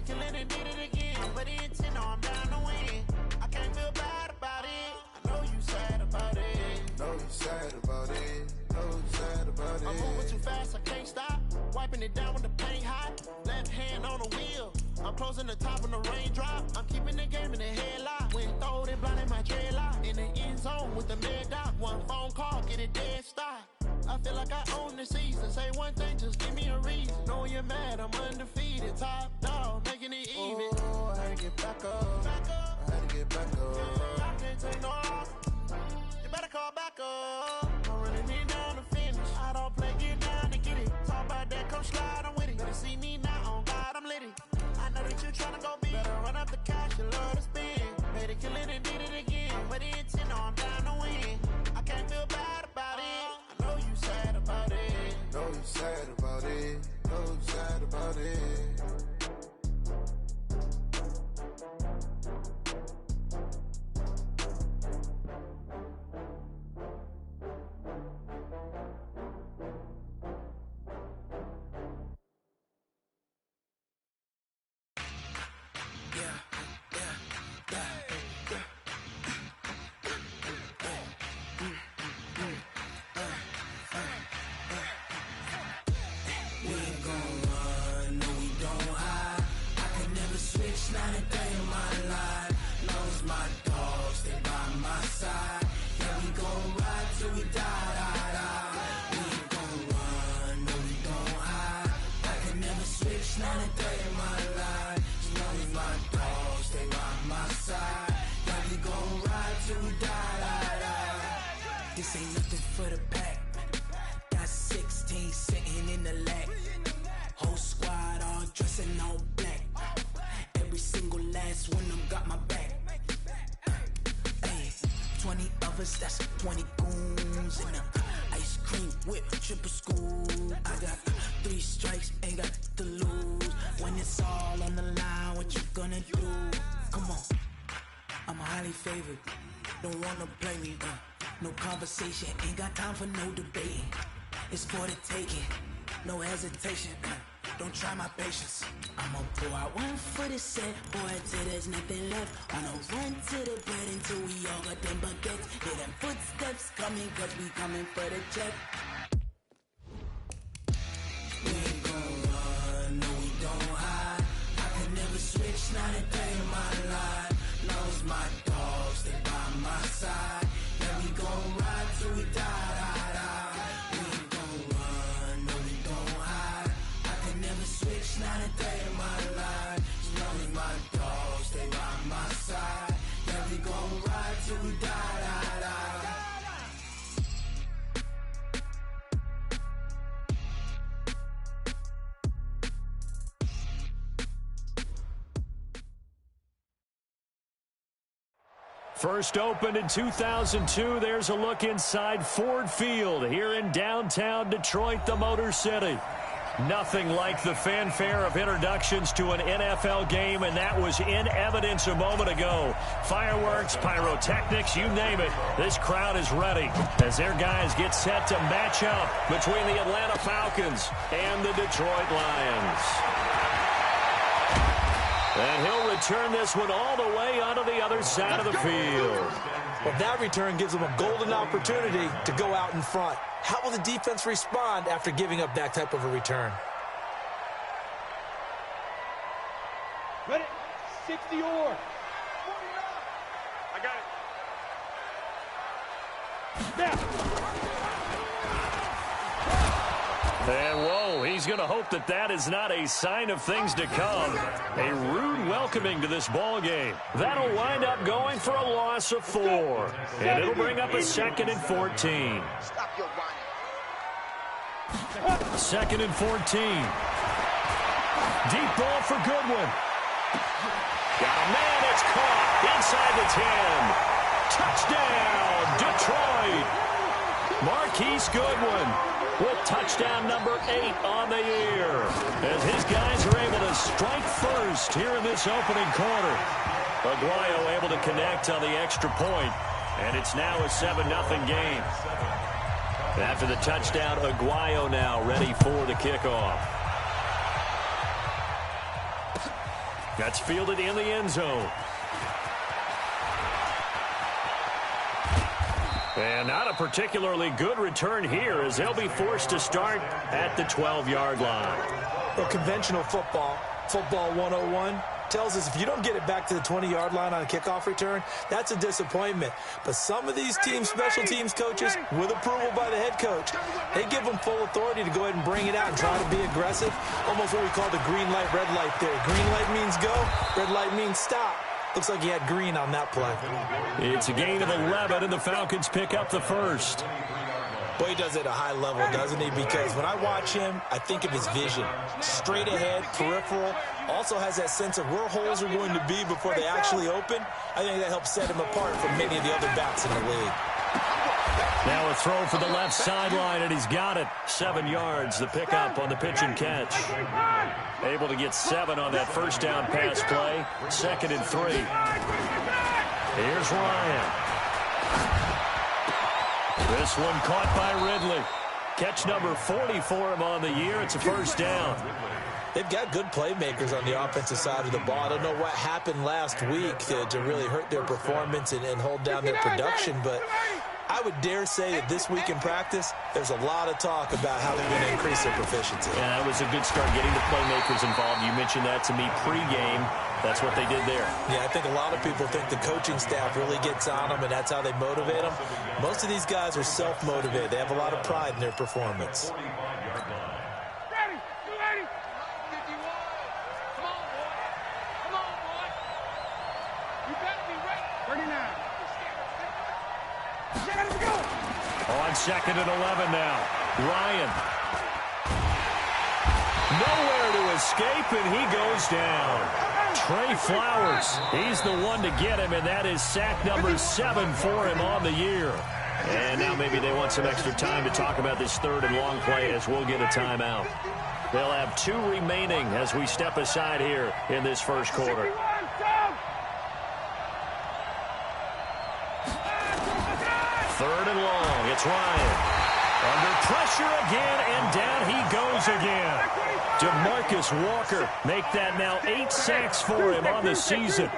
killing and did it again. But the intent, no, I'm down to win. I can't feel bad about it. I know you sad about it. Know you sad about it. Know you sad about it. I'm moving too fast, I can't stop. Wiping it down when the paint hot. Left hand on the wheel. I'm closing the top when the raindrop. I'm keeping the game in the headlock. When throwed it, blinding my dreadlock. In the end zone with the mid dot. One phone call, get it dead stop. I feel like I own the season. Say one thing, just give me a reason. Know you're mad, I'm undefeated. Top dog, making it even. Oh, I had to get back up. I had to get back up. I can't take no off. You better call back up. I'm running me down to finish. I don't play, get down to get it. Talk about that, come slide, I'm with it. Better see me now, on God, I'm lit it. I know that you tryna go big. Better run up the cash, you love to spin. Made it, kill it, and did it again. But the intent, no, I'm down to win. I can't feel bad about it. I know you sad about it. Know you sad about it. Know you sad about it. This ain't nothing for the pack. Got 16 sitting in the lag. Whole squad all dressing all black. Every single last one of them got my back. Hey, 20 of us, that's 20 goons in the ice cream whip, triple school. I got 3 strikes, ain't got to lose. When it's all on the line, what you gonna do? Come on, I'm highly favored. Don't wanna play me, no conversation, ain't got time for no debating. It's for the taking, no hesitation. Don't try my patience. I'ma pull out one for the set, boy, till there's nothing left. I'ma run to the bread until we all got them baguettes. Hear them footsteps coming, cause we coming for the check. We ain't gon' run, no we don't hide. I can never switch, not a day in my life. Knows my dogs, they by my side. Yeah, we gon' ride till we die. We ain't gon' run, no we don't hide. I can never switch, not a day in my life. As long as my dogs, they by my side. Yeah, we gon' ride till we die. First opened in 2002, there's a look inside Ford Field here in downtown Detroit, the Motor City. Nothing like the fanfare of introductions to an NFL game, and that was in evidence a moment ago. Fireworks, pyrotechnics, you name it. This crowd is ready as their guys get set to match up between the Atlanta Falcons and the Detroit Lions. And he'll return this one all the way onto the other side of the field. Well, that return gives them a golden opportunity to go out in front. How will the defense respond after giving up that type of a return? Ready? 60 or. I got it. Now. And whoa, he's going to hope that that is not a sign of things to come. A rude welcoming to this ball game. That'll wind up going for a loss of 4. And it'll bring up a 2nd and 14. Stop your whining. 2nd and 14. Deep ball for Goodwin. Got a man, it's caught inside the 10. Touchdown, Detroit. Marquise Goodwin with touchdown number 8 on the year, as his guys are able to strike first here in this opening quarter. Aguayo able to connect on the extra point, and it's now a 7-0 game. After the touchdown, Aguayo now ready for the kickoff. That's fielded in the end zone. And not a particularly good return here as they'll be forced to start at the 12-yard line. Well, conventional football 101, tells us if you don't get it back to the 20-yard line on a kickoff return, that's a disappointment. But some of these teams, special teams coaches, with approval by the head coach, they give them full authority to go ahead and bring it out and try to be aggressive. Almost what we call the green light, red light theory. Green light means go, red light means stop. Looks like he had green on that play. It's a gain of 11, and the Falcons pick up the first. Boy, he does it at a high level, doesn't he? Because when I watch him, I think of his vision. Straight ahead, peripheral. Also has that sense of where holes are going to be before they actually open. I think that helps set him apart from many of the other backs in the league. Now a throw for the left sideline, and he's got it. 7 yards, the pickup on the pitch and catch. Able to get 7 on that first down pass play. 2nd and 3. Here's Ryan. This one caught by Ridley. Catch number 40 for him on the year. It's a first down. They've got good playmakers on the offensive side of the ball. I don't know what happened last week to really hurt their performance and hold down their production, but I would dare say that this week in practice, there's a lot of talk about how they're going to increase their proficiency. Yeah, it was a good start getting the playmakers involved. You mentioned that to me pregame. That's what they did there. Yeah, I think a lot of people think the coaching staff really gets on them, and that's how they motivate them. Most of these guys are self-motivated. They have a lot of pride in their performance. Ready, you ready? 51. Come on, boy. Come on, boy. You better be ready. 39. Let's go. On 2nd and 11 now. Ryan. Nowhere to escape, and he goes down. Trey Flowers, he's the one to get him, and that is sack number 7 for him on the year. And now maybe they want some extra time to talk about this 3rd and long play as we'll get a timeout. They'll have 2 remaining as we step aside here in this first quarter. 3rd and long, it's Ryan. Under pressure again, and down he goes again. DeMarcus Walker make that now 8 sacks for him on the season.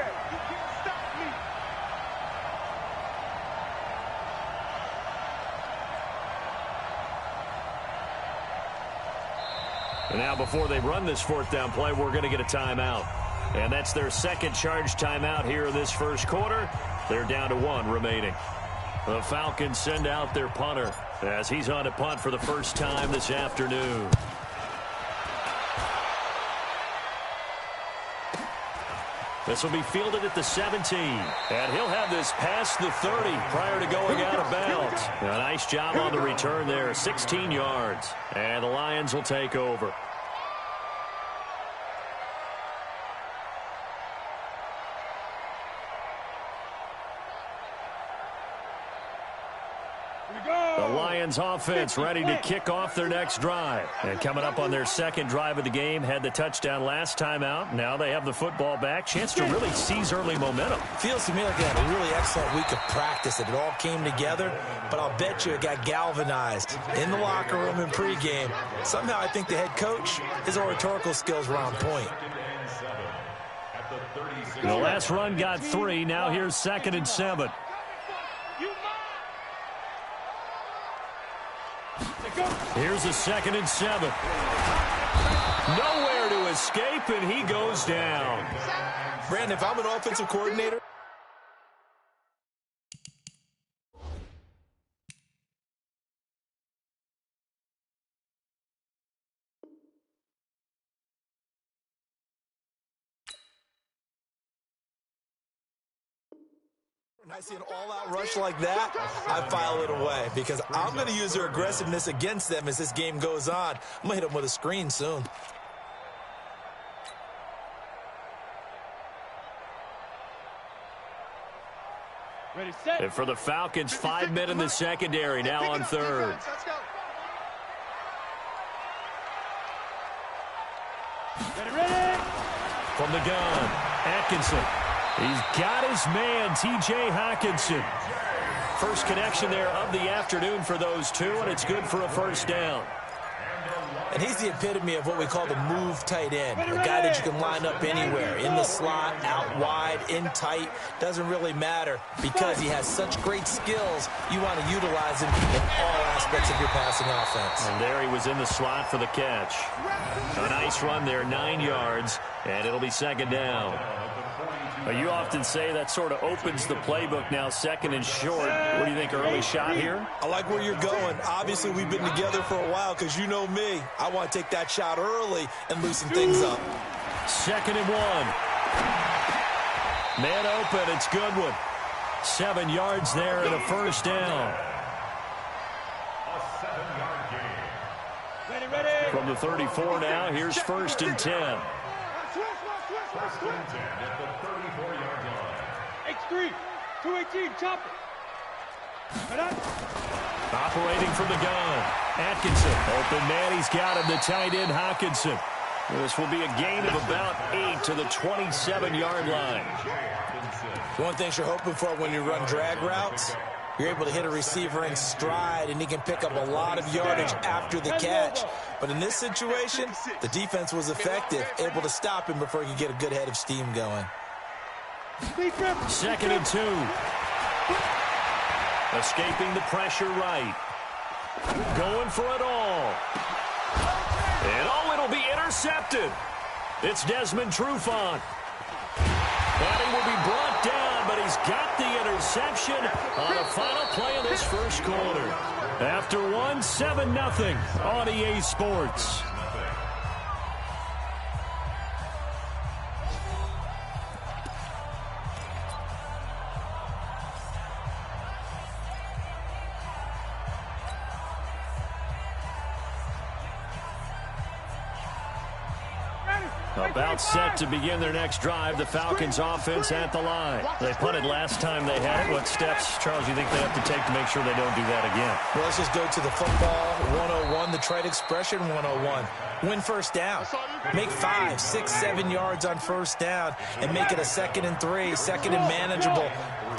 And now before they run this 4th down play, we're going to get a timeout. And that's their 2nd charge timeout here in this first quarter. They're down to 1 remaining. The Falcons send out their punter as he's on a punt for the first time this afternoon. This will be fielded at the 17. And he'll have this past the 30 prior to going out of bounds. A nice job on the return there, 16 yards. And the Lions will take over. The Lions offense ready to kick off their next drive. And coming up on their 2nd drive of the game, had the touchdown last time out. Now they have the football back. Chance to really seize early momentum. Feels to me like they had a really excellent week of practice, that it all came together. But I'll bet you it got galvanized in the locker room in pregame. Somehow I think the head coach, his oratorical skills were on point. The last run got 3. Now here's 2nd and 7. Here's a 2nd and 7. Nowhere to escape, and he goes down. Brandon, if I'm an offensive coordinator, I see an all-out rush like that, I file it away because I'm going to use their aggressiveness against them as this game goes on. I'm going to hit them with a screen soon. Ready, set. And for the Falcons, 5 men in the secondary, now on 3rd. Ready. From the gun, Atkinson. He's got his man, T.J. Hockenson. First connection there of the afternoon for those two, and it's good for a first down. And he's the epitome of what we call the move tight end, a guy that you can line up anywhere, in the slot, out wide, in tight, doesn't really matter because he has such great skills. You want to utilize him in all aspects of your passing offense. And there he was in the slot for the catch. A nice run there, 9 yards, and it'll be second down. You often say that sort of opens the playbook now, second and short. What do you think, early shot here? I like where you're going. Obviously, we've been together for a while because you know me. I want to take that shot early and loosen things up. Second and 1. Man open, it's Goodwin. 7 yards there and a first down. From the 34 now, here's first and 10. First and 10 at the 34-yard line. H3, 218, chop it. Operating from the gun. Atkinson, open man, he's got him, the tight end Hockenson. This will be a gain of about 8 to the 27-yard line. One thing you're hoping for when you run drag routes, you're able to hit a receiver in stride, and he can pick up a lot of yardage after the catch. But in this situation, the defense was effective, able to stop him before he could get a good head of steam going. Second and 2. Escaping the pressure right. Going for it all. And it'll be intercepted. It's Desmond Trufant. And he will be brought down, but he's got the interception on the final play of this first quarter. After 7-0 on EA Sports. About set to begin their next drive. The Falcons offense at the line. They punted last time they had it. What steps, Charles, do you think they have to take to make sure they don't do that again? Well, let's just go to the football 101, the trite expression 101. Win first down. Make 5, 6, 7 yards on first down and make it a 2nd and 3, 2nd and manageable.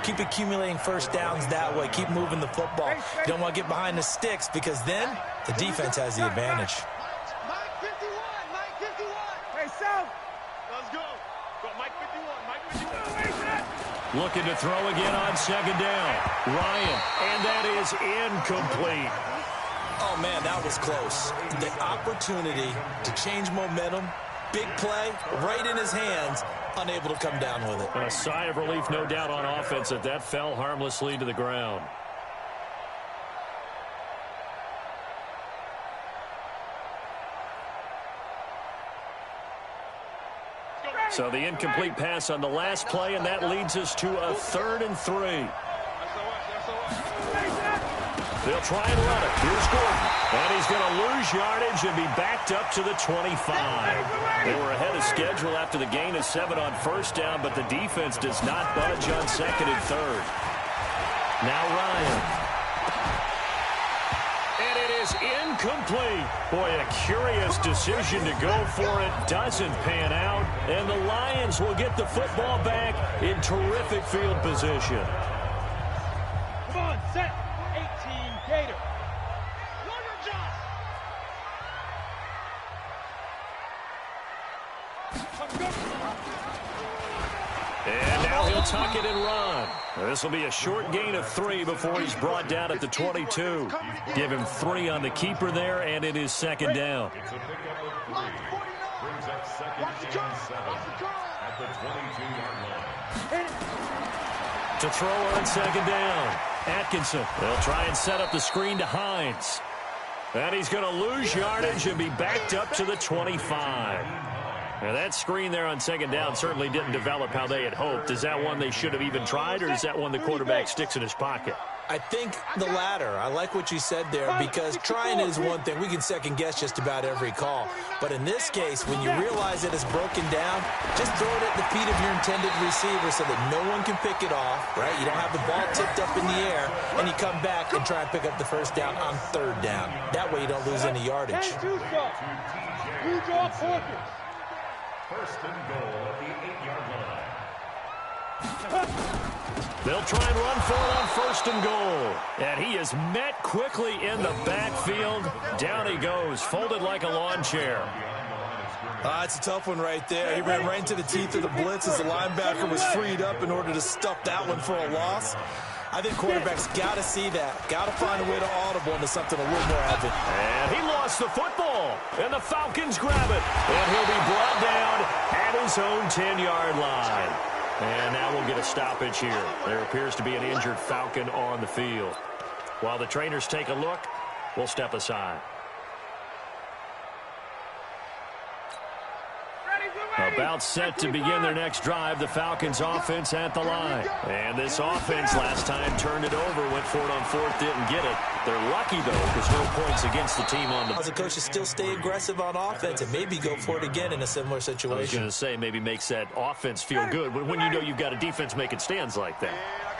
Keep accumulating first downs that way. Keep moving the football. You don't want to get behind the sticks because then the defense has the advantage. Looking to throw again on second down. Ryan, and that is incomplete. Oh, man, that was close. The opportunity to change momentum, big play, right in his hands, unable to come down with it. A sigh of relief, no doubt, on offense that fell harmlessly to the ground. So the incomplete pass on the last play, and that leads us to a 3rd and 3. They'll try and run it. Here's Gordon. And he's going to lose yardage and be backed up to the 25. They were ahead of schedule after the gain of 7 on first down, but the defense does not budge on 2nd and 3rd. Now Ryan. And it is incomplete. Boy, a curious decision to go for it. Doesn't pan out. And the Lions will get the football back in terrific field position. Come on, set. 18, Gator. And now he'll tuck it and run. This will be a short gain of 3 before he's brought down at the 22. Give him 3 on the keeper there, and it is second down. It's a pickup of 3. Brings up 2nd and 7 at the 22-yard line. To throw on second down. Atkinson. They'll try and set up the screen to Hines. And he's going to lose yardage and be backed up to the 25. Now that screen there on second down certainly didn't develop how they had hoped. Is that one they should have even tried, or is that one the quarterback sticks in his pocket? I think the latter. I like what you said there because trying is one thing. We can second guess just about every call. But in this case, when you realize that it's broken down, just throw it at the feet of your intended receiver so that no one can pick it off, right? You don't have the ball tipped up in the air, and you come back and try and pick up the first down on 3rd down. That way you don't lose any yardage. First and goal at the 8-yard line. They'll try and run for it on 1st and goal. And he is met quickly in the backfield. Down he goes, folded like a lawn chair. It's a tough one right there. He ran right into the teeth of the blitz as the linebacker was freed up in order to stuff that one for a loss. I think quarterbacks got to see that. Got to find a way to audible into something a little more evident. And he lost the football. And the Falcons grab it. And he'll be brought down at his own 10-yard line. And now we'll get a stoppage here. There appears to be an injured Falcon on the field. While the trainers take a look, we'll step aside. About set to begin their next drive, the Falcons offense at the line. And this offense last time turned it over, went for it on 4th, didn't get it. They're lucky, though, because no points against the team on the... As a coach, to still stay aggressive on offense and maybe go for it again in a similar situation. I was going to say, maybe makes that offense feel good when you know you've got a defense making stands like that.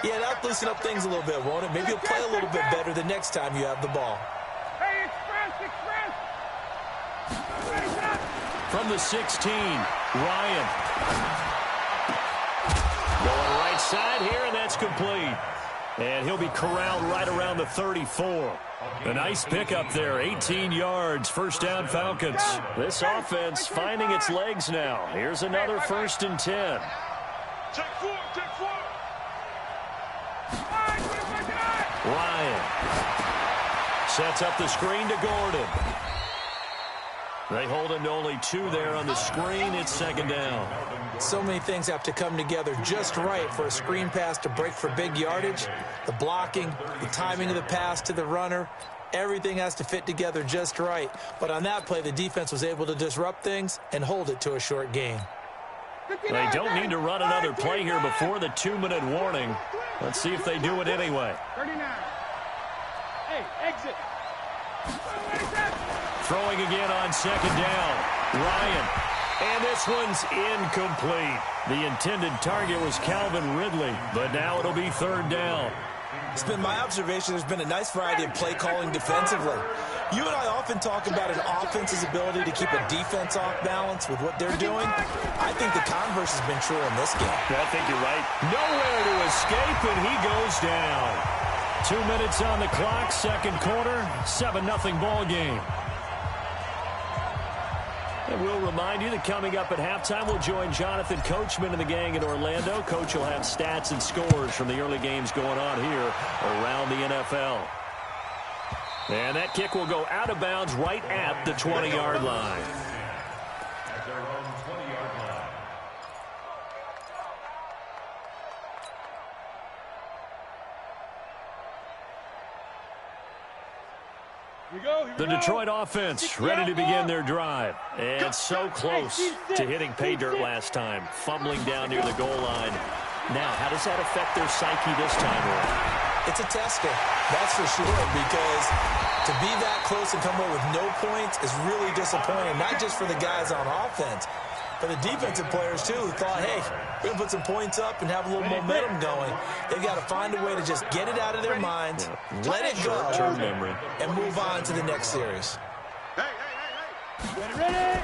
Yeah, that'll loosen up things a little bit, won't it? Maybe you'll play a little bit better the next time you have the ball. Hey, express! From the 16, Ryan. Going right side here, and that's complete. And he'll be corralled right around the 34. A nice pickup there, 18 yards, 1st down Falcons. This offense finding its legs now. Here's another 1st and 10. Check 4, check 4. Ryan sets up the screen to Gordon. They hold him to only 2 there on the screen. It's 2nd down. So many things have to come together just right for a screen pass to break for big yardage. The blocking, the timing of the pass to the runner, everything has to fit together just right. But on that play, the defense was able to disrupt things and hold it to a short gain. They don't need to run another play here before the 2-minute warning. Let's see if they do it anyway. 39. Hey, exit. Throwing again on 2nd down. Ryan. And this one's incomplete. The intended target was Calvin Ridley, but now it'll be 3rd down. It's been my observation there's been a nice variety of play calling defensively. You and I often talk about an offense's ability to keep a defense off balance with what they're doing. I think the converse has been true in this game. I think you're right. Nowhere to escape, and he goes down. 2 minutes on the clock, 2nd quarter, 7-0 ball game. And we'll remind you that coming up at halftime, we'll join Jonathan Coachman and the gang in Orlando. Coach will have stats and scores from the early games going on here around the NFL. And that kick will go out of bounds right at the 20-yard line. The Detroit offense ready to begin their drive. And so close to hitting pay dirt last time, fumbling down near the goal line. Now, how does that affect their psyche this time around? It's a tester, that's for sure, because to be that close and come away with no points is really disappointing, not just for the guys on offense, but the defensive players, too, who thought, hey, we're going to put some points up and have a little momentum going. They've got to find a way to just get it out of their minds, let it go, and move on to the next series. Ready?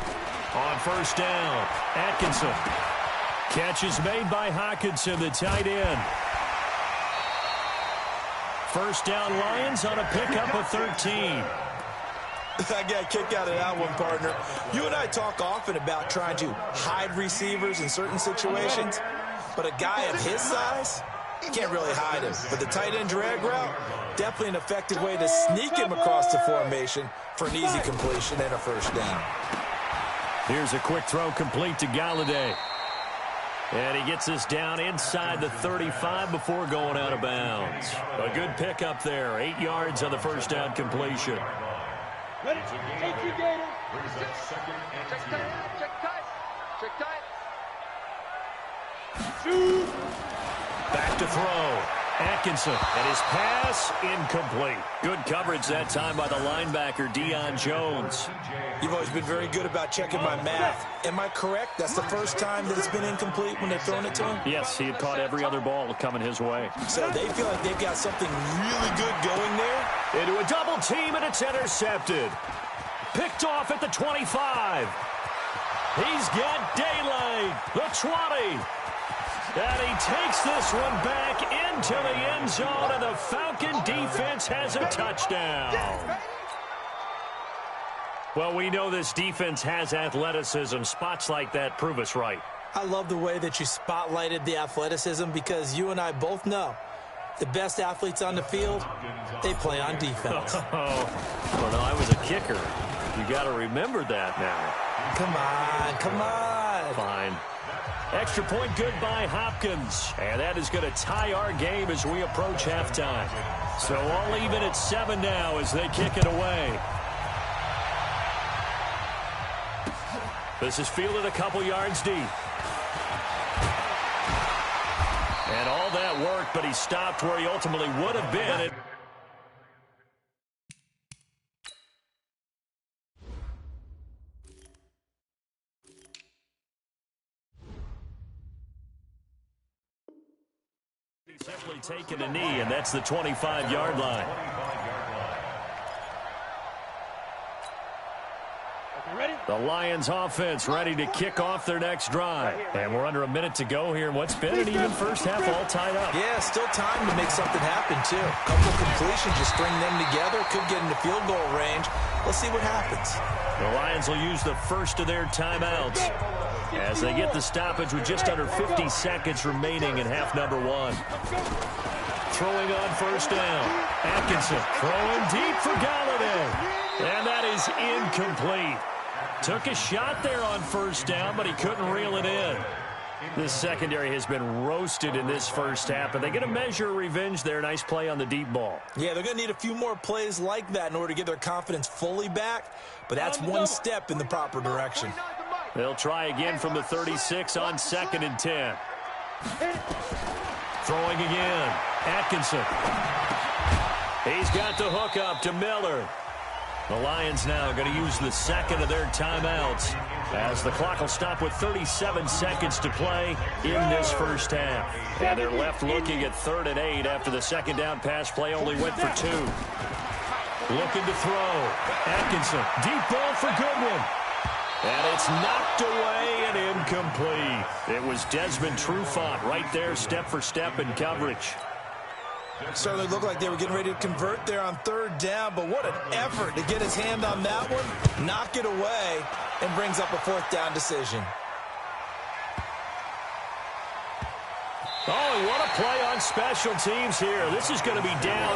On 1st down, Atkinson. Catch is made by Hockenson, the tight end. 1st down Lions on a pickup of 13. I got a kick out of that one, partner. You and I talk often about trying to hide receivers in certain situations, but a guy of his size, you can't really hide him. But the tight end drag route, definitely an effective way to sneak him across the formation for an easy completion and a 1st down. Here's a quick throw complete to Galladay. And he gets this down inside the 35 before going out of bounds. A good pickup there, 8 yards on the 1st down completion. Ready? Take you, Gator. Check tight. Check tight. Shoot. Back to throw. Atkinson, and his pass incomplete. Good coverage that time by the linebacker, Deion Jones. You've always been very good about checking my math. Am I correct? That's the first time that it's been incomplete when they've thrown it to him? Yes, he had caught every other ball coming his way. So they feel like they've got something really good going there? Into a double team, and it's intercepted. Picked off at the 25. He's got daylight. The 20. And he takes this one back into the end zone, and the Falcon defense has a touchdown. Well, we know this defense has athleticism. Spots like that prove us right. I love the way that you spotlighted the athleticism because you and I both know the best athletes on the field, they play on defense. Well, no, I was a kicker. You got to remember that now. Come on, come on. Fine. Extra point good by Hopkins. And that is going to tie our game as we approach halftime. So all even at 7 now as they kick it away. This is fielded a couple yards deep. And all that worked, but he stopped where he ultimately would have been. He's simply taken a knee, and that's the 25-yard line. The Lions offense ready to kick off their next drive. And we're under a minute to go here. What's been an even first half all tied up. Yeah, still time to make something happen, too. A couple completions, you string them together, could get into field goal range. Let's see what happens. The Lions will use the first of their timeouts as they get the stoppage with just under 50 seconds remaining in half number 1. Throwing on first down. Atkinson throwing deep for Galladay. And that is incomplete. Took a shot there on first down, but he couldn't reel it in. This secondary has been roasted in this first half, and they get a measure of revenge there. Nice play on the deep ball. Yeah, they're going to need a few more plays like that in order to get their confidence fully back, but that's one step in the proper direction. They'll try again from the 36 on 2nd and 10. Throwing again. Atkinson. He's got the hook up to Miller. The Lions now going to use the second of their timeouts as the clock will stop with 37 seconds to play in this first half. And they're left looking at 3rd and 8 after the second down pass play only went for 2. Looking to throw. Atkinson, deep ball for Goodwin. And it's knocked away and incomplete. It was Desmond Trufant right there, step for step in coverage. Certainly looked like they were getting ready to convert there on 3rd down, but what an effort to get his hand on that one, knock it away, and brings up a 4th down decision. Oh, what a play on special teams here. This is going to be down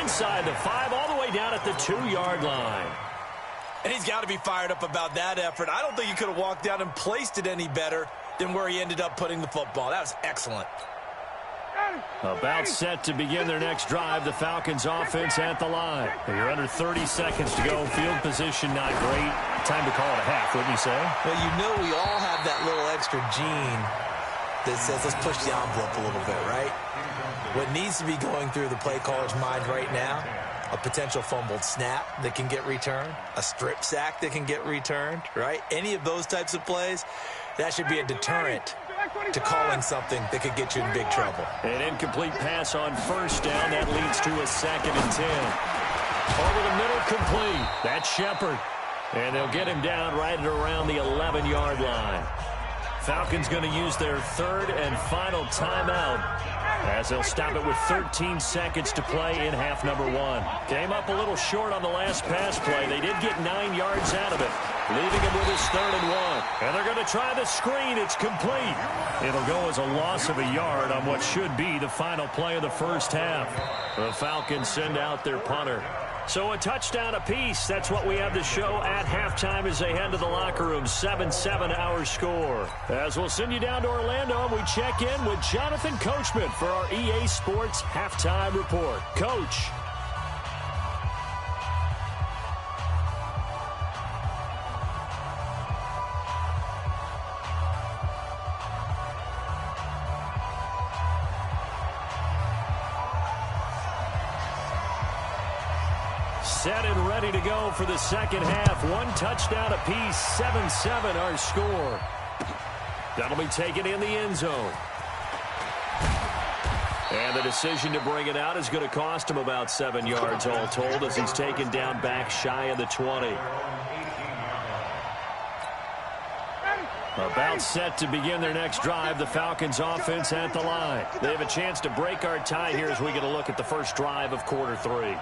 inside the 5, all the way down at the 2-yard line. And he's got to be fired up about that effort. I don't think he could have walked down and placed it any better than where he ended up putting the football. That was excellent. About set to begin their next drive, the Falcons offense at the line. You're under 30 seconds to go. Field position not great. Time to call it a half, wouldn't you say? Well, you know we all have that little extra gene that says let's push the envelope a little bit, right? What needs to be going through the play caller's mind right now, a potential fumbled snap that can get returned, a strip sack that can get returned, right? Any of those types of plays, that should be a deterrent to calling something that could get you in big trouble. An incomplete pass on first down. That leads to a 2nd and 10. Over the middle, complete. That's Shepard. And they'll get him down right at around the 11-yard line. Falcons going to use their 3rd and final timeout as they'll stop it with 13 seconds to play in half number 1. Came up a little short on the last pass play. They did get 9 yards out of it, leaving him with his 3rd and 1. And they're going to try the screen. It's complete. It'll go as a loss of a yard on what should be the final play of the first half. The Falcons send out their punter. So a touchdown apiece. That's what we have to show at halftime as they head to the locker room. 7-7 our score. As we'll send you down to Orlando, and we check in with Jonathan Coachman for our EA Sports Halftime Report. Coach. Set and ready to go for the second half. 1 touchdown apiece, 7-7 our score. That'll be taken in the end zone. And the decision to bring it out is going to cost him about 7 yards all told as he's taken down back shy of the 20. About set to begin their next drive, the Falcons offense at the line. They have a chance to break our tie here as we get a look at the first drive of quarter 3.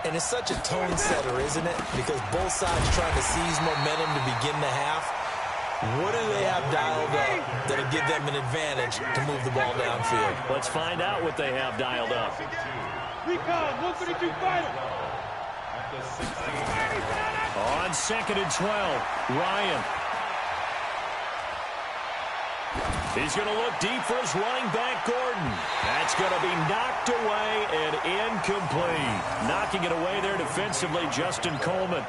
And it's such a tone setter, isn't it? Because both sides trying to seize momentum to begin the half. What do they have dialed up that'll give them an advantage to move the ball downfield? Let's find out what they have dialed up. Recon, 132 fighter. On 2nd and 12, Ryan. He's going to look deep for his running back, Gordon. That's going to be knocked away and incomplete. Knocking it away there defensively, Justin Coleman.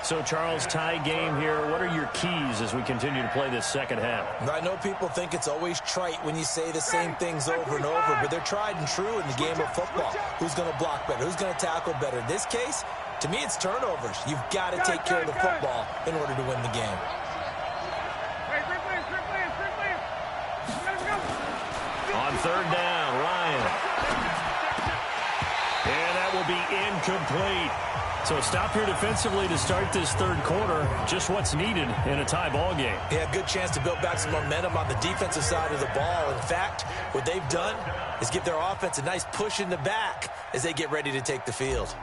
So, Charles, tie game here. What are your keys as we continue to play this second half? I know people think it's always trite when you say the same things over and over, but they're tried and true in the game of football. Who's going to block better? Who's going to tackle better? In this case, to me, it's turnovers. You've got to take care of the football in order to win the game. On 3rd down, Ryan. And that will be incomplete. So stop here defensively to start this 3rd quarter. Just what's needed in a tie ball game. Yeah, good chance to build back some momentum on the defensive side of the ball. In fact, what they've done is give their offense a nice push in the back as they get ready to take the field.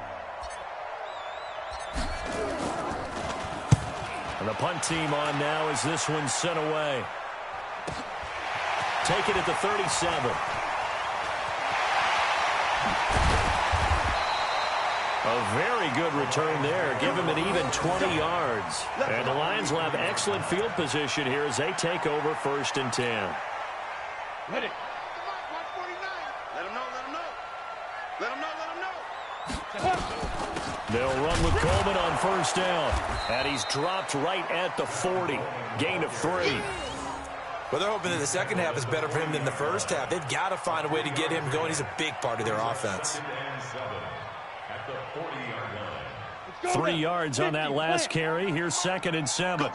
And the punt team on now as this one's sent away. Take it at the 37. A very good return there. Give him an even 20 yards. And the Lions will have excellent field position here as they take over 1st and 10. Let it. Let him know, let him know. Let him know, let him know. They'll run with Coleman on 1st down. And he's dropped right at the 40. Gain of 3. Well, they're hoping that the second half is better for him than the first half. They've got to find a way to get him going. He's a big part of their offense. 3 yards on that last carry. Here's 2nd and 7. And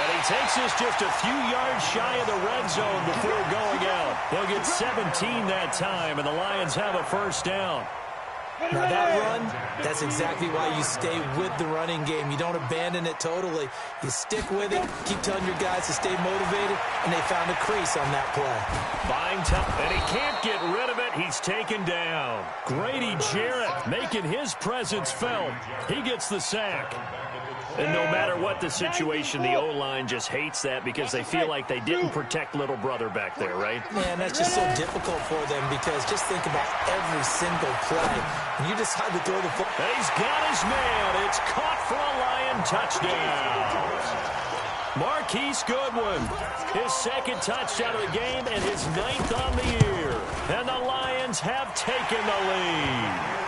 he takes us just a few yards shy of the red zone before going out. They'll get 17 that time, and the Lions have a 1st down. Now that run, that's exactly why you stay with the running game. You don't abandon it totally. You stick with it, keep telling your guys to stay motivated, and they found a crease on that play. Buying time, and he can't get rid of it. He's taken down. Grady Jarrett making his presence felt. He gets the sack. And no matter what the situation, the O-line just hates that because they feel like they didn't protect little brother back there, right? Man, that's just so difficult for them because just think about every single play. When you decide to throw the football. And he's got his man. It's caught for a Lion touchdown. Marquise Goodwin, his 2nd touchdown of the game and his 9th on the year. And the Lions have taken the lead.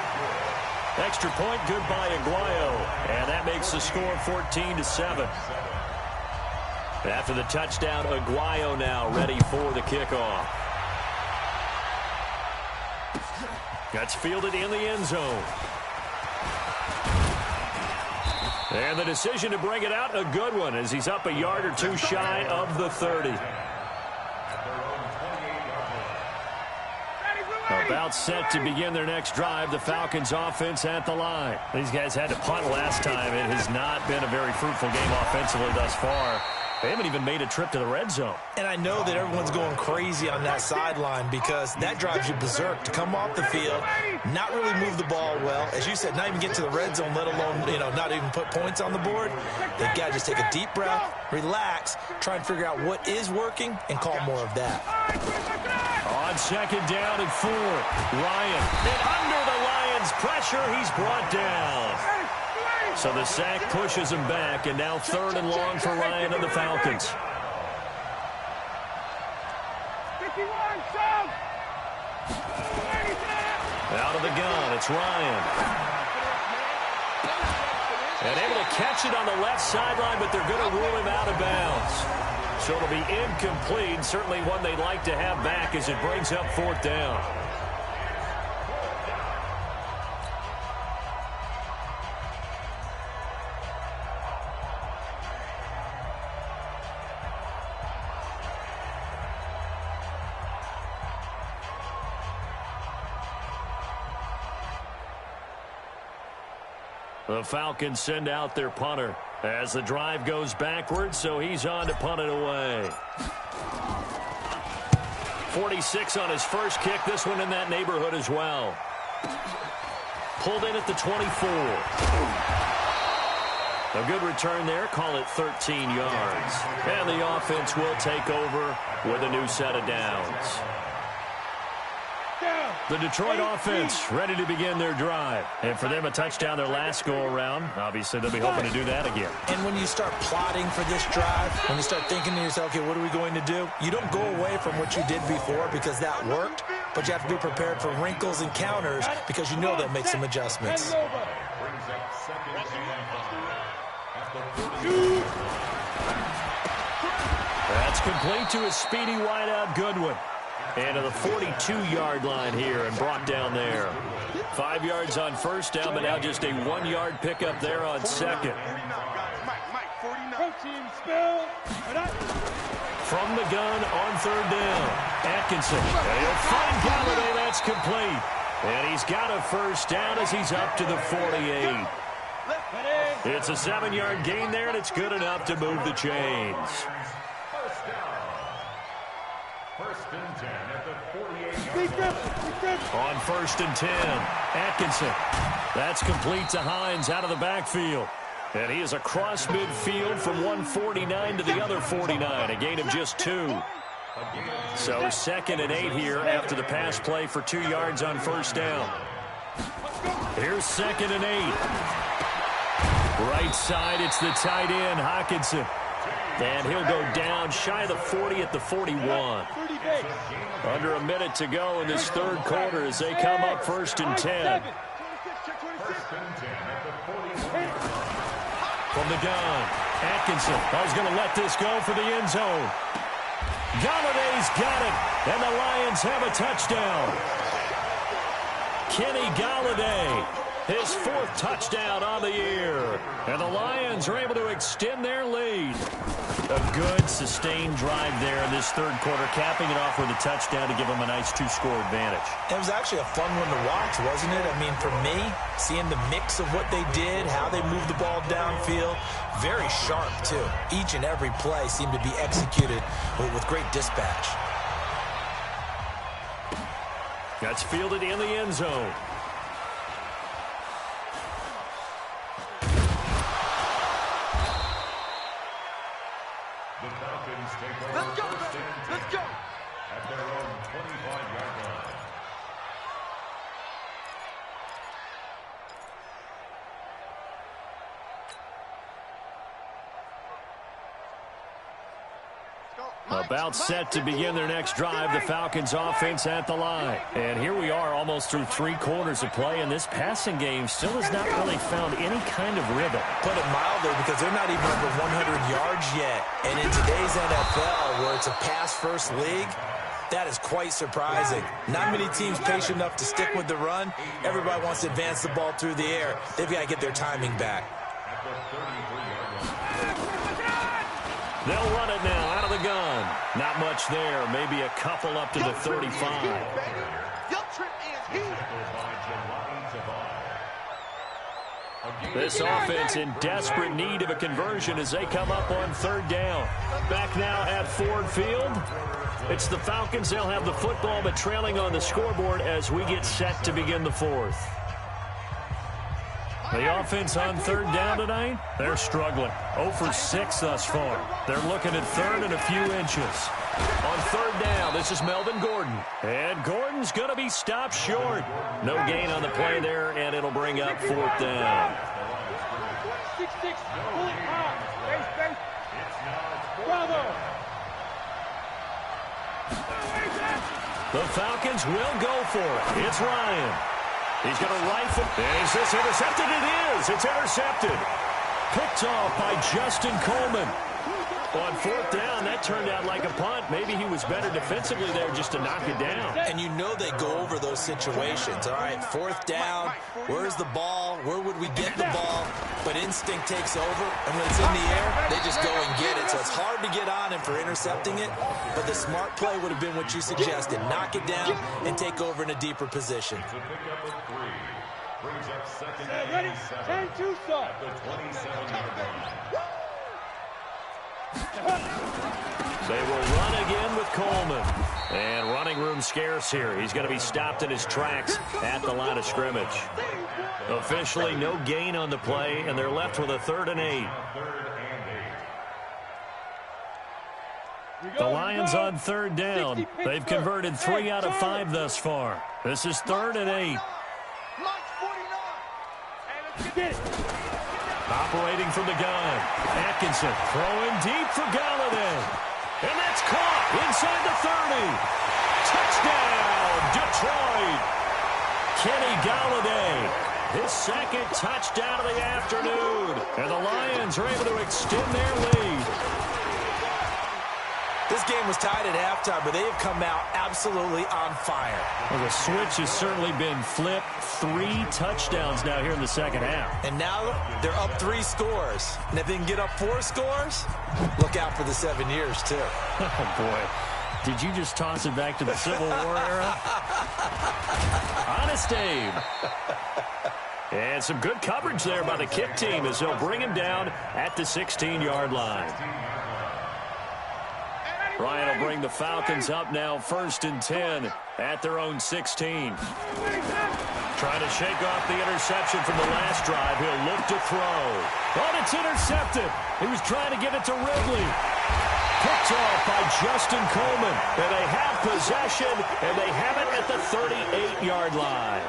Extra point, good by Aguayo. And that makes the score 14-7. After the touchdown, Aguayo now ready for the kickoff. That's fielded in the end zone. And the decision to bring it out, a good one, as he's up a yard or two shy of the 30. About set to begin their next drive, the Falcons offense at the line. These guys had to punt last time. It has not been a very fruitful game offensively thus far. They haven't even made a trip to the red zone. And I know that everyone's going crazy on that sideline because that drives you berserk to come off the field, not really move the ball well. As you said, not even get to the red zone, let alone, not even put points on the board. They've got to just take a deep breath, relax, try and figure out what is working, and call more of that. On 2nd down and 4, Ryan. And under the Lions' pressure, he's brought down. So the sack pushes him back, and now 3rd and long for Ryan and the Falcons. 51, shove! Out of the gun, it's Ryan. And able to catch it on the left sideline, but they're going to rule him out of bounds. So it'll be incomplete, certainly one they'd like to have back as it brings up 4th down. The Falcons send out their punter as the drive goes backwards, so he's on to punt it away. 46 on his first kick. This one in that neighborhood as well. Pulled in at the 24. A good return there. Call it 13 yards. And the offense will take over with a new set of downs. The Detroit offense ready to begin their drive. And for them, a touchdown their last go-around. Obviously, they'll be hoping to do that again. And when you start plotting for this drive, when you start thinking to yourself, okay, what are we going to do? You don't go away from what you did before because that worked, but you have to be prepared for wrinkles and counters because you know they'll make some adjustments. That's complete to a speedy wideout Goodwin. And to the 42-yard line here and brought down there. 5 yards on first down, but now just a 1-yard pickup there on second. From the gun on third down, Atkinson. And he'll find Galladay. That's complete. And he's got a first down as he's up to the 48. It's a 7-yard gain there, and it's good enough to move the chains. First and 10 at the 48. On first and 10, Atkinson. That's complete to Hines out of the backfield. And he is across midfield from 149 to the other 49, a gain of just 2. So 2nd and 8 here after the pass play for 2 yards on first down. Here's 2nd and 8. Right side, it's the tight end, Hockenson. And he'll go down shy of the 40 at the 41. Under a minute to go in this third quarter as they come up first and 10. From the gun, Atkinson. He's going to let this go for the end zone. Galladay's got it, and the Lions have a touchdown. Kenny Galladay, his 4th touchdown on the year. And the Lions are able to extend their lead. A good, sustained drive there in this third quarter, capping it off with a touchdown to give them a nice 2-score advantage. It was actually a fun one to watch, wasn't it? I mean, for me, seeing the mix of what they did, how they moved the ball downfield, very sharp, too. Each and every play seemed to be executed with great dispatch. That's fielded in the end zone. The Falcons take over. Let's go! Let's go! At their own 25-yard line. About set to begin their next drive, the Falcons offense at the line. And here we are almost through 3 quarters of play, and this passing game still has not really found any kind of rhythm. Put it mildly, because they're not even over 100 yards yet. And in today's NFL, where it's a pass-first league, that is quite surprising. Not many teams patient enough to stick with the run. Everybody wants to advance the ball through the air. They've got to get their timing back. They'll run it now out of the gun. Not much there. Maybe a couple up to the 35. This offense in desperate need of a conversion as they come up on third down. Back now at Ford Field. It's the Falcons. They'll have the football, but trailing on the scoreboard as we get set to begin the fourth. The offense on third down tonight, they're struggling. 0 for 6 thus far. They're looking at third and a few inches. On third down, this is Melvin Gordon. And Gordon's going to be stopped short. No gain on the play there, and it'll bring up 4th down. 6-6, pull it hard. Base. Bravo. The Falcons will go for it. It's Ryan. He's going to rifle. Is this intercepted? It is. It's intercepted. Picked off by Justin Coleman. On 4th down, that turned out like a punt. Maybe he was better defensively there just to knock it down. And you know they go over those situations. All right, 4th down, where's the ball? Where would we get the ball? But instinct takes over, and when it's in the air, they just go and get it. So it's hard to get on him for intercepting it, but the smart play would have been what you suggested. Knock it down and take over in a deeper position. Brings up second Ready? and 7 10-2 start. at the 27-yard line. They will run again with Coleman. And running room scarce here. He's going to be stopped in his tracks at the line of scrimmage. Officially no gain on the play, and they're left with a 3rd and 8. The Lions on 3rd down. They've converted 3 out of 5 thus far. This is 3rd and 8. Operating from the gun. Atkinson throwing deep for Galladay. And that's caught inside the 30. Touchdown, Detroit. Kenny Galladay. His 2nd touchdown of the afternoon. And the Lions are able to extend their lead. This game was tied at halftime, but they have come out absolutely on fire. Well, the switch has certainly been flipped. 3 touchdowns now here in the second half. And now they're up 3 scores. And if they can get up 4 scores, look out for the 7 years, too. Oh, boy. Did you just toss it back to the Civil War era? Honest Abe. And some good coverage there by the kick team as they'll bring him down at the 16-yard line. Ryan will bring the Falcons up now 1st and 10 at their own 16. Trying to shake off the interception from the last drive. He'll look to throw. Oh, it's intercepted. He was trying to get it to Ridley. Picked off by Justin Coleman. And they have possession, and they have it at the 38-yard line.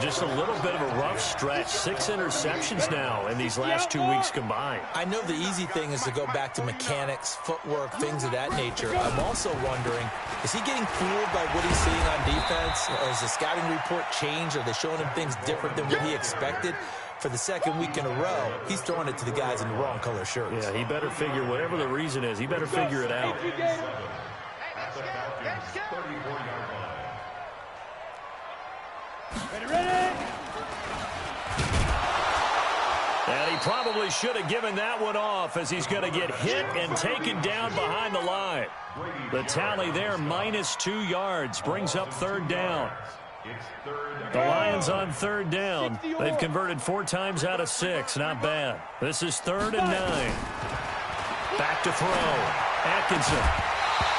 Just a little bit of a rough stretch. 6 interceptions now in these last 2 weeks combined. I know the easy thing is to go back to mechanics, footwork, things of that nature. I'm also wondering, is he getting fooled by what he's seeing on defense? Has the scouting report changed? Are they showing him things different than what he expected? For the 2nd week in a row, he's throwing it to the guys in the wrong color shirts. Yeah, he better figure, whatever the reason is, he better figure it out. Ready? And he probably should have given that one off as he's going to get hit and taken down behind the line. The tally there, -2 yards, brings up 3rd down. The Lions on 3rd down. They've converted 4 times out of 6. Not bad. This is 3rd and 9. Back to throw. Atkinson.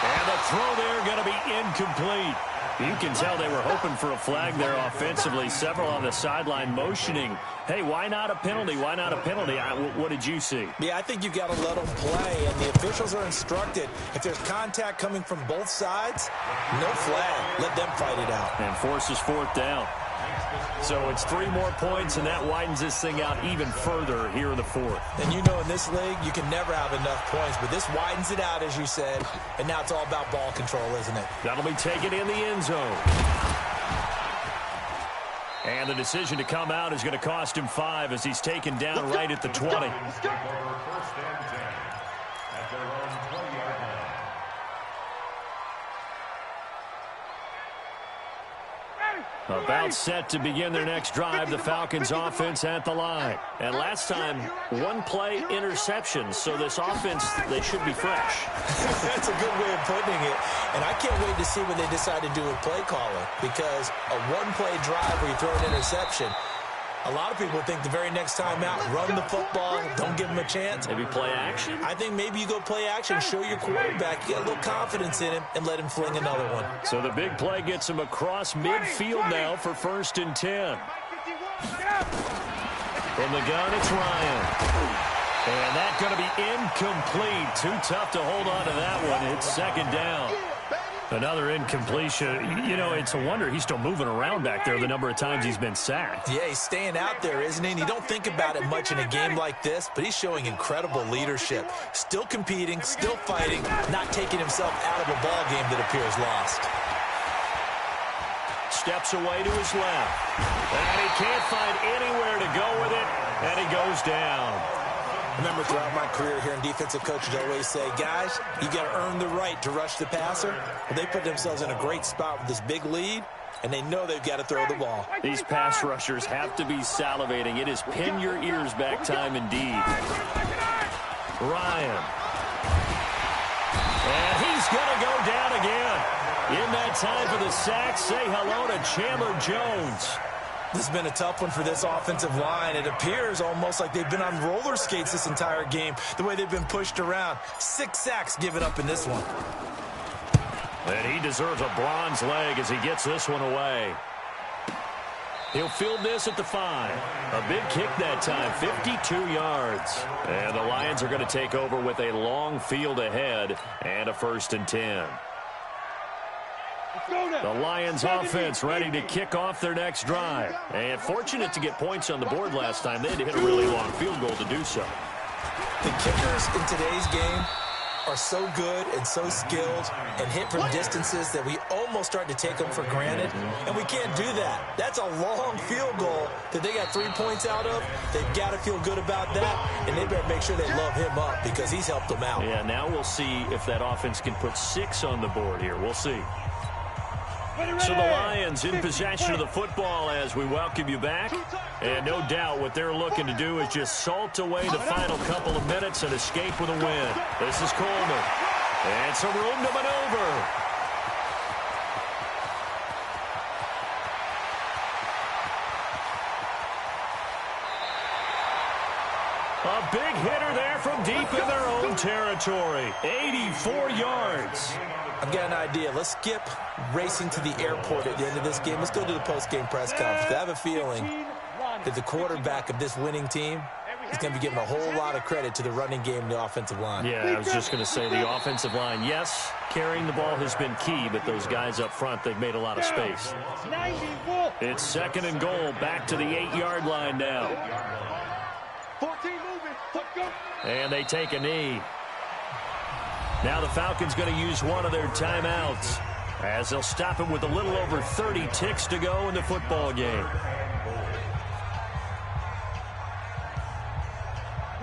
And the throw there going to be incomplete. You can tell they were hoping for a flag there offensively. Several on the sideline motioning. Hey, why not a penalty? Why not a penalty? What did you see? Yeah, I think you've got to let them play, and the officials are instructed. If there's contact coming from both sides, no flag. Let them fight it out. And forces 4th down. So it's 3 more points, and that widens this thing out even further here in the 4th. And you know in this league, you can never have enough points, but this widens it out, as you said, and now it's all about ball control, isn't it? That'll be taken in the end zone. And the decision to come out is going to cost him 5 as he's taken down right at the 20. About set to begin their next drive, the Falcons offense at the line. And last time, 1-play interception, so this offense, they should be fresh. That's a good way of putting it. And I can't wait to see what they decide to do with play calling, because a 1-play drive where you throw an interception, a lot of people think the very next time out, run the football, don't give him a chance. Maybe play action? I think maybe you go play action, show your quarterback, you get a little confidence in him, and let him fling another one. So the big play gets him across midfield now for 1st and 10. From the gun, it's Ryan. And that's going to be incomplete. Too tough to hold on to that one. It's 2nd down. Another incompletion. You know, it's a wonder he's still moving around back there the number of times he's been sacked. Yeah, he's staying out there, isn't he? And you don't think about it much in a game like this, but he's showing incredible leadership. Still competing, still fighting, not taking himself out of a ball game that appears lost. Steps away to his left. And he can't find anywhere to go with it, and he goes down. Remember, throughout my career here in defensive coaches always say, guys, you got to earn the right to rush the passer. Well, they put themselves in a great spot with this big lead, and they know they've got to throw the ball. These pass rushers have to be salivating. It is pin your ears back time indeed. Ryan. And he's going to go down again. In that time for the sack, say hello to Chandler Jones. This has been a tough one for this offensive line. It appears almost like they've been on roller skates this entire game, the way they've been pushed around. 6 sacks given up in this one. And he deserves a bronze leg as he gets this one away. He'll field this at the 5. A big kick that time, 52 yards. And the Lions are going to take over with a long field ahead and a 1st and 10. The Lions offense ready to kick off their next drive. And fortunate to get points on the board last time. They had to hit a really long field goal to do so. The kickers in today's game are so good and so skilled and hit from distances that we almost start to take them for granted. And we can't do that. That's a long field goal that they got 3 points out of. They've got to feel good about that, and they better make sure they love him up because he's helped them out. Yeah, now we'll see if that offense can put 6 on the board here. We'll see. So the Lions in possession of the football as we welcome you back. And no doubt what they're looking to do is just salt away the final couple of minutes and escape with a win. This is Coleman. And some room to maneuver. A big hitter there from deep in their own territory. 84 yards. I've got an idea. Let's skip racing to the airport at the end of this game. Let's go to the post-game press conference. I have a feeling that the quarterback of this winning team is going to be giving a whole lot of credit to the running game and the offensive line. Yeah, I was just going to say the offensive line, yes, carrying the ball has been key, but those guys up front, they've made a lot of space. It's 2nd and goal, back to the 8-yard line now. 14 moving. And they take a knee. Now the Falcons going to use one of their timeouts as they'll stop it with a little over 30 ticks to go in the football game.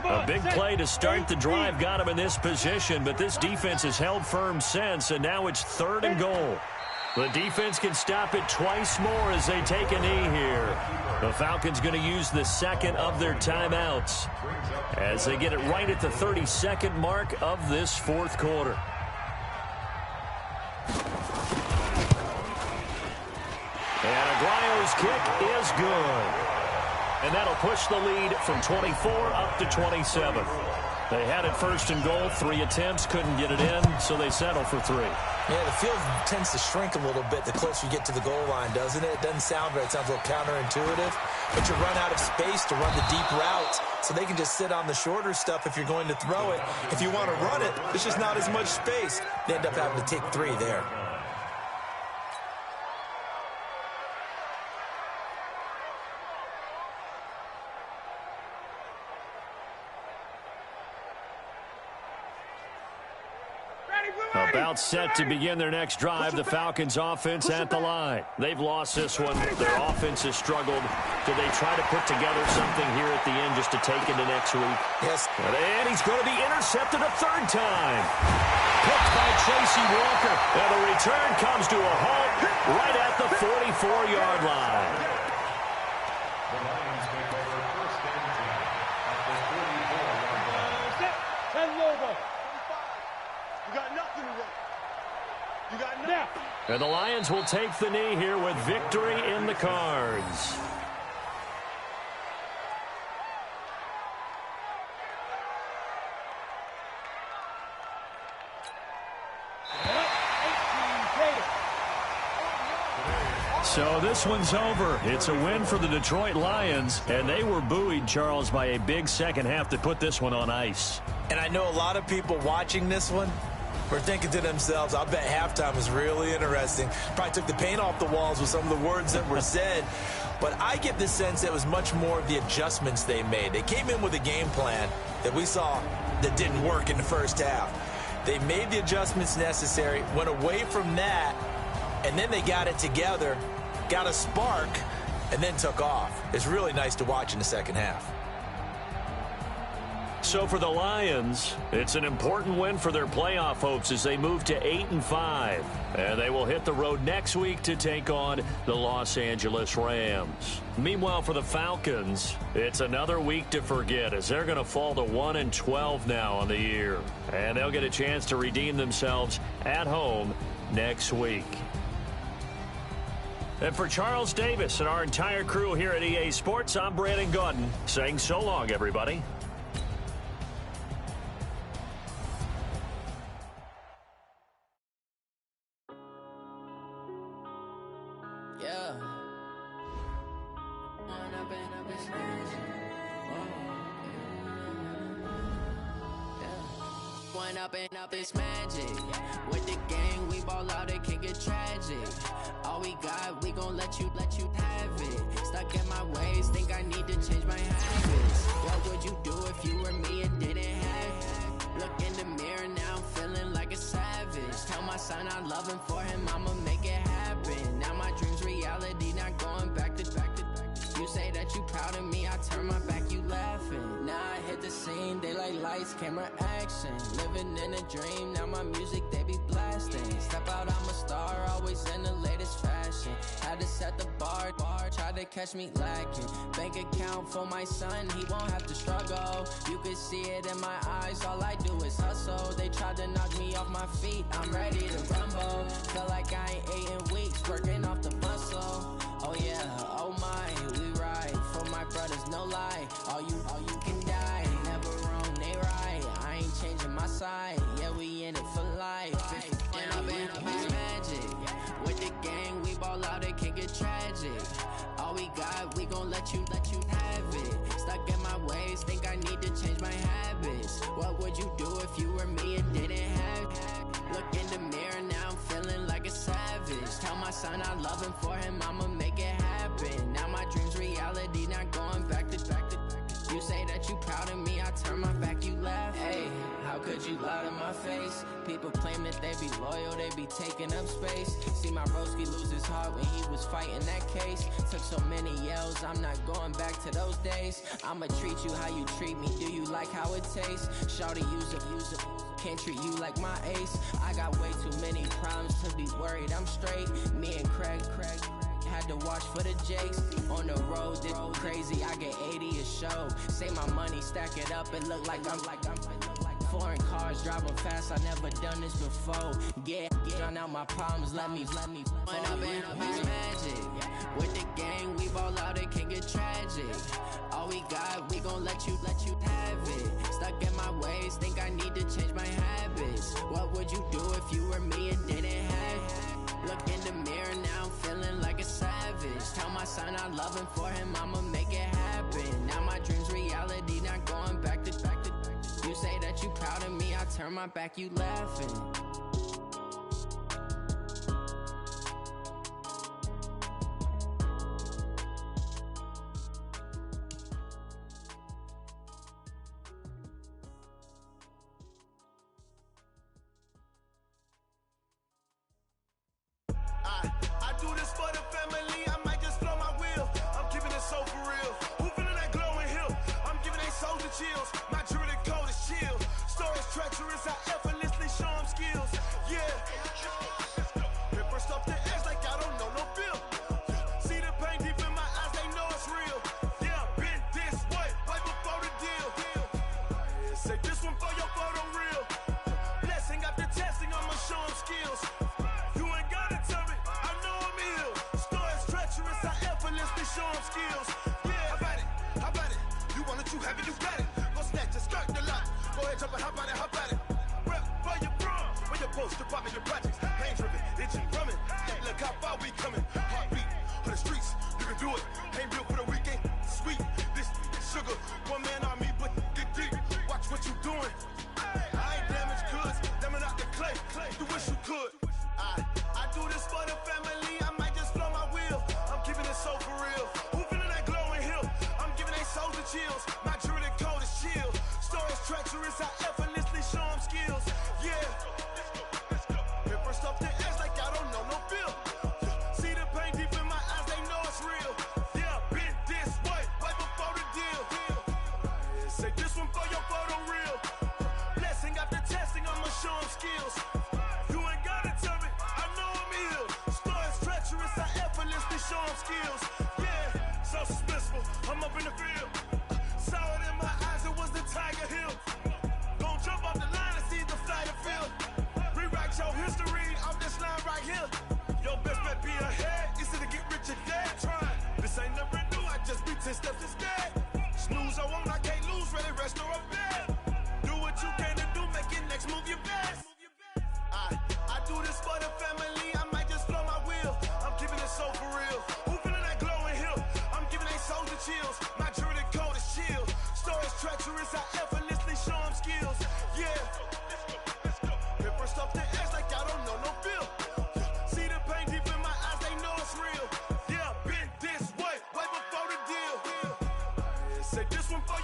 A big play to start the drive got him in this position, but this defense has held firm since, and now it's 3rd and goal. The defense can stop it twice more as they take a knee here. The Falcons going to use the 2nd of their timeouts as they get it right at the 32nd mark of this 4th quarter. And Aguayo's kick is good. And that'll push the lead from 24 up to 27. They had it 1st and goal, 3 attempts, couldn't get it in, so they settle for 3. Yeah, the field tends to shrink a little bit the closer you get to the goal line, doesn't it? It doesn't sound right. It sounds a little counterintuitive. But you run out of space to run the deep routes, so they can just sit on the shorter stuff if you're going to throw it. If you want to run it, there's just not as much space. They end up having to take 3 there. About set to begin their next drive, the Falcons offense at the line. They've lost this one. Their offense has struggled. Do they try to put together something here at the end just to take into next week? Yes. And he's going to be intercepted a 3rd time. Picked by Tracy Walker. And the return comes to a halt right at the 44-yard line. The Lions take over 1st and 10 at the 44-yard line. You got nothing to run. You got nothing. And the Lions will take the knee here with victory in the cards. So this one's over. It's a win for the Detroit Lions, and they were buoyed, Charles, by a big second half to put this one on ice. And I know a lot of people watching this one were thinking to themselves, I bet halftime is really interesting. Probably took the paint off the walls with some of the words that were said. But I get the sense that it was much more of the adjustments they made. They came in with a game plan that we saw that didn't work in the first half. They made the adjustments necessary, went away from that, and then they got it together, got a spark, and then took off. It's really nice to watch in the second half. So for the Lions, it's an important win for their playoff hopes as they move to 8-5. And they will hit the road next week to take on the Los Angeles Rams. Meanwhile, for the Falcons, it's another week to forget as they're going to fall to 1-12 now on the year. And they'll get a chance to redeem themselves at home next week. And for Charles Davis and our entire crew here at EA Sports, I'm Brandon Gaudin saying so long, everybody. Yeah. One up and up is magic. With the gang, we ball out, it can get tragic. All we got, we gon' let you have it. Stuck in my ways, think I need to change my habits. What would you do if you were me and didn't have it? Look in the mirror now, feeling like a savage. Tell my son I love him, for him I'ma make it happen. Now my dream's reality, not going back to. You say that you proud of me, I turn my back, you laughing. Now I hit the scene, they like lights, camera, action. Living in a dream, now my music, they be blasting. Step out, I'm a star, always in the latest fashion. Had to set the bar, try to catch me lacking. Bank account for my son, he won't have to struggle. You can see it in my eyes, all I do is hustle. They tried to knock me off my feet, I'm ready to rumble. Feel like I ain't ate in weeks, working off the muscle. Oh yeah, oh my, we ride for my brothers, no lie. All you can die, never wrong, they right. I ain't changing my side, yeah, we in it for life. When up and up is magic. With the gang, we ball out, it can get tragic. All we got, we gon' let you have it. Stuck in my ways, think I need to change my habits. What would you do if you were me and didn't have it? Look in the mirror now, I'm feeling like a savage. Tell my son I love him, for him I'ma make it happen. Now my dream's reality, not going back to. You say that you proud of me, I turn my back, you laugh. Hey, how could you lie to my face? People claim that they be loyal, they be taking up space. See my broski lose his heart when he was fighting that case. Took so many yells, I'm not going back to those days. I'ma treat you how you treat me, do you like how it tastes? Shawty, use it. Can't treat you like my ace. I got way too many problems to be worried, I'm straight. Me and Craig had to watch for the Jakes. On the road, it's crazy, I get 80 a show. Say my money, stack it up, it look like I'm foreign cars, driving fast, I never done this before. Drown out my problems, let me When up and up is magic. With the gang, we ball out, it can get tragic. All we got, we gon' let you have it. Stuck in my ways, think I need to change my habits. What would you do if you were me and didn't have it? Look in the mirror now, I'm feeling like a savage. Tell my son I love him, for him I'ma make it happen. Now my dream's reality, not going back to. You say that you proud of me, I turn my back, you laughing. I do this for the family, I might just blow my wheel. I'm keeping it so for real. Who feeling that glowing hill? I'm giving they souls the chills. My jewelry code is chill. Stories treacherous, I effortlessly show them skills. Yeah. Paper stuff the edge like I don't know no bill. See the pain deep in my eyes, they know it's real. Yeah, been this way, right before the deal. Say this one for your photo reel. Blessing after testing, I'ma show them skills. You ain't gotta tell me, I know I'm ill. Stories treacherous, I effortlessly show them skills. Yeah, how about it? You want it, you have it, you got it. Go snatch it, skirt the lot. Go ahead, jump it, how about it? Rep for your prom, for your poster, popping your projects. Pain driven, itching, drumming. Look how far we coming. Heartbeat for the streets, you can do it. Ain't built for the weekend, sweet. This sugar, one man army, but get deep. Watch what you doing. I ain't damaged goods, damn it out the clay. You wish you could. I do this for the family, I might just blow my wheel. I'm keeping it so for real. Who feeling that glowing hill? I'm giving they souls the chills. My jewelry code is chill. Stories treacherous, I effortlessly show them skills. Yeah. Paper stuff the edge like I don't know no bill. See the pain deep in my eyes, they know it's real. Yeah, been this way, right before the deal. Say this one for your photo reel. Blessing after testing, I'ma show them skills. You ain't gotta tell me, I know I'm ill. Stories treacherous, I effortlessly show them skills. Yeah, so suspenseful, I'm up in the field. Saw it in my eyes, it was the Tiger Hill. Gon' jump off the line and see the flight of field. Rewrite your history off this line right here. Your best bet be ahead, it's to get rid bet you're dead trying. This ain't never new, I just be 10 steps instead. Snooze, I won't, I can't lose, ready, rest or I'm dead. Do what you can to do, make your next move your best. I do this for the family, I might just blow my wheel. I'm keeping it so for real. Who feeling that glowing hill? I'm giving they souls the chills. My journey code is chill. Stories treacherous, I effortlessly show them skills. Yeah. Paper stuff the edge like I don't know no feel. See the pain deep in my eyes, they know it's real. Yeah, been this way before the deal. Say this one for